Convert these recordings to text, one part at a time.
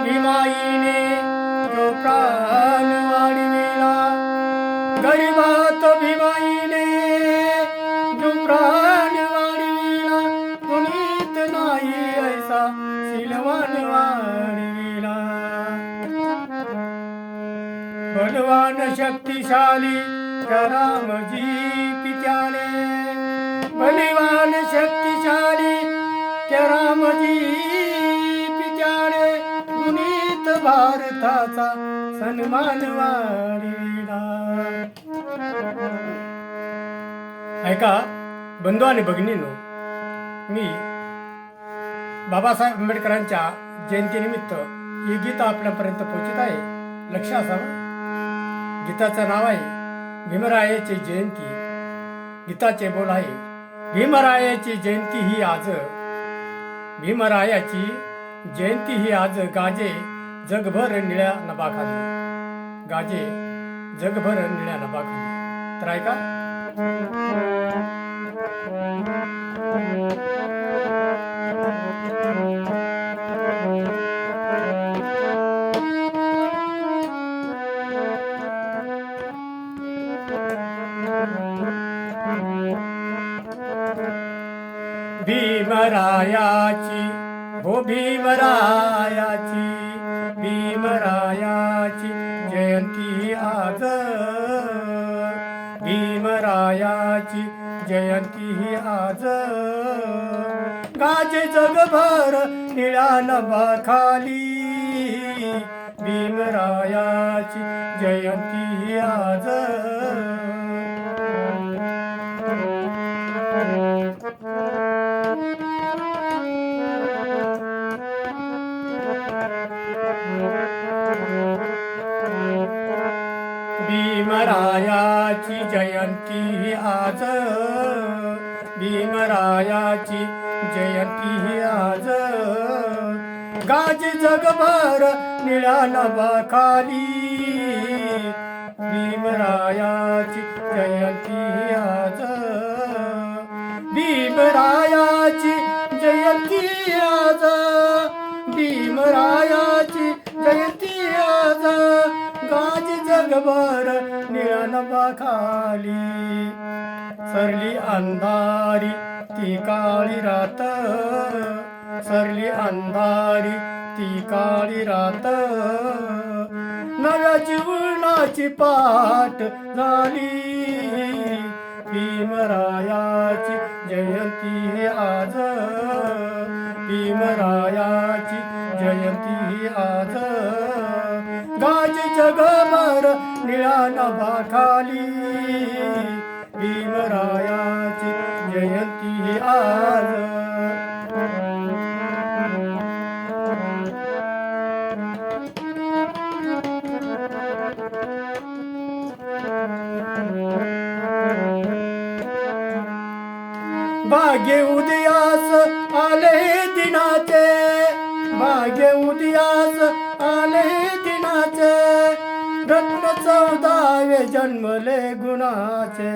भीमाईने जो प्राण वाढविला, गरिबात भीमाईने जो प्राण वाढविला, कुणीत नाही ऐसा शीलवान वाढविला. बलवान शक्तिशाली त्या रामजी पित्याने, बलवान शक्तिशाली त्या रामजी पित्याने, गुणित भारताचा सन्मान वाढविला. ऐका बंधू आणि भगिनींनो, मी बाबासाहेब आंबेडकरांच्या जयंतीनिमित्त ही गीत आपल्यापर्यंत पोहोचत आहे. लक्ष असावं. गीताचं नाव आहे भीमरायाची जयंती. गीताचे बोल आहे, भीमरायाची जयंती ही आज, भीमरायाची जयंती ही आज, गाजे जगभर निळ्या नभाखाली, गाजे जगभर निळ्या नभाखाली. तर ऐका. भीमरायाची हो भीमरायाची, भीमरायाची जयंती आज, भीमरायाची जयंती आज, गाजे जगभर निळ्या नभाखाली, भीमरायाची जयंती आज. भीमरायाची जयंती आज, भीमरायाची जयंती आज, गाजे जगभर निळ्या नभाखाली, भीमरायाची जयंती आज, भीमरायाची जयंती आज, भीमरायाची जयंती आज, गाजे जगभर निळ्या नभाखाली. सरली अंधारी ती काळी रात, सरली अंधारी ती काळी रात, नव्या जीवनाची पाठ झाली, भीमरायाची जयंती आज, भीमरायाची जयंती आज, गाजे जगभर निळ्या नभाखाली, भीमरायाची जयंती आज. भाग्य उदयास आले दिनाचे, भाग्य उदयास आले दिनाचे, रत्न 14वे जन्मले गुणाचे,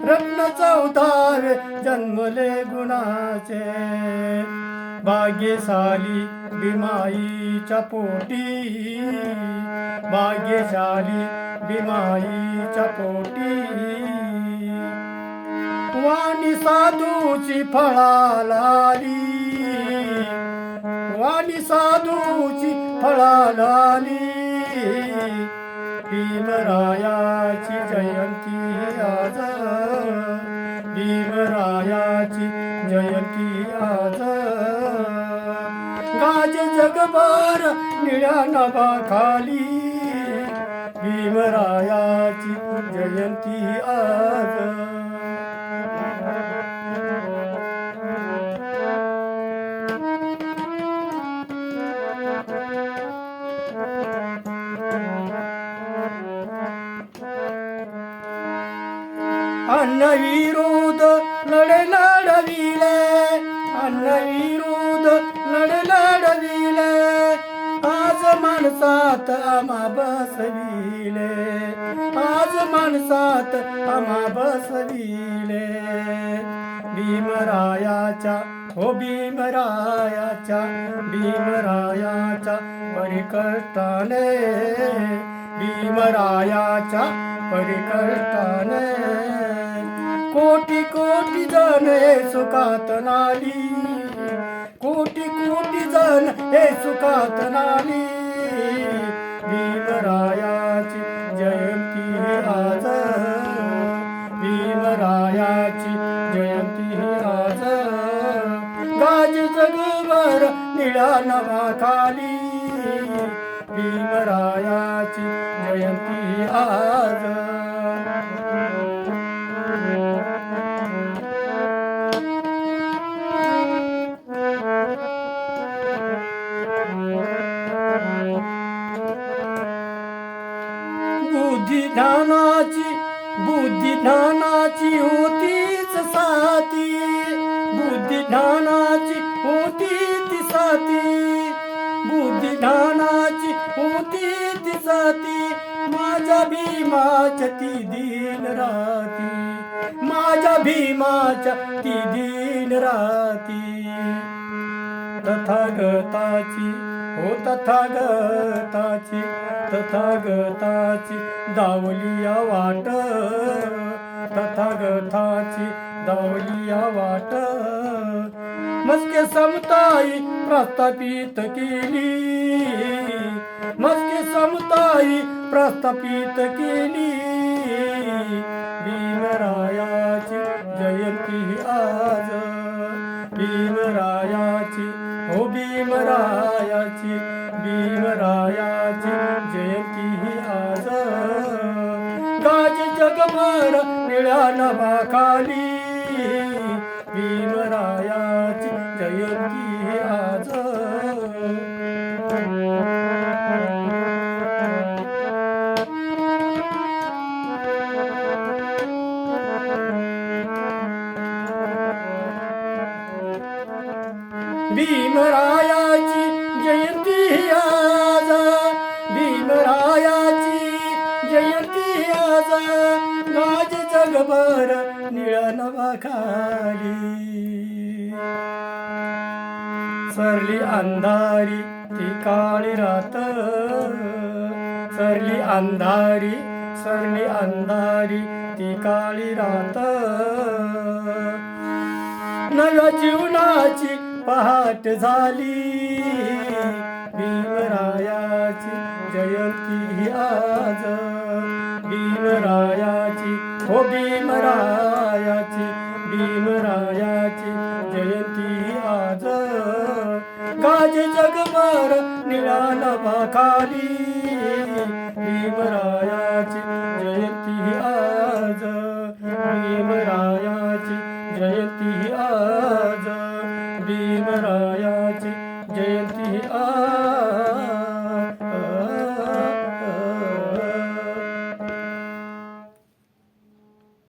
रत्न 14वे जन्मले गुणाचे, भाग्यशाली भीमाईच्या पोटी, भाग्यशाली भीमाईच्या पोटी, वाणी साधूची फळालाली, वाणी साधूची फळालाली, भीमरायाची जयंती आज, भीमरायाची जयंती आज, गाजे जगभर निळ्या नभाखाली, भीमरायाची जयंती आज. अन्नविरोध लढे लढविले, अन्नविरोध लढे लढविले, आज माणसात आम्हा बसविले, आज माणसात आम्हा बसविले, भीमरायाच्या हो भीमरायाच्या परिकष्टाने, भीमरायाच्या परिकष्टाने कोटी कोटी जण हे सुखात नाली, कोटी कोटी जण हे सुखात नाली. भीमरायाची जयंती आज, भीमरायाची जयंती आज. गाज जगभर निळ्या नावाखाली, भीमरायाची जयंती आज. बुद्धी ज्ञानाची होतीच साथी, बुद्धी ज्ञानाची होती ती साथी, बुद्धी ज्ञानाची होती ती साथी. माझ्या भीमाच्या ती दिन राती, माझ्या भीमाच्या ती दिन राती. तथागताची हो तथागताची, तथागताची दावलिया वाट, तथागताची दावलिया वाट. मस्के समताई प्रस्थापित केली, मस्के समताई प्रस्थापित केली. भीमरायाची जयंती आज, भीमरायाची हो भीमरायाची, भीमरायाची जयंती आज. गाज जगभर निळ्या नावाखाली, भीमरायाची जयंती आज. भीमरायाची जयंती आज, भीमरायाची जयंती आज. गाज जगभर निळ्या नावाखाली. सरली अंधारी ती काळी रात, सरली अंधारी, सरली अंधारी ती काळी रात. नव्या जीवनाची पहाट झाली, भीमरायाची जयंती आज. भीमरायाची हो भीमरायाची, भीमरायाची जयंती आज. गाज जगभर निळ्या नावाखाली, भीमरायाची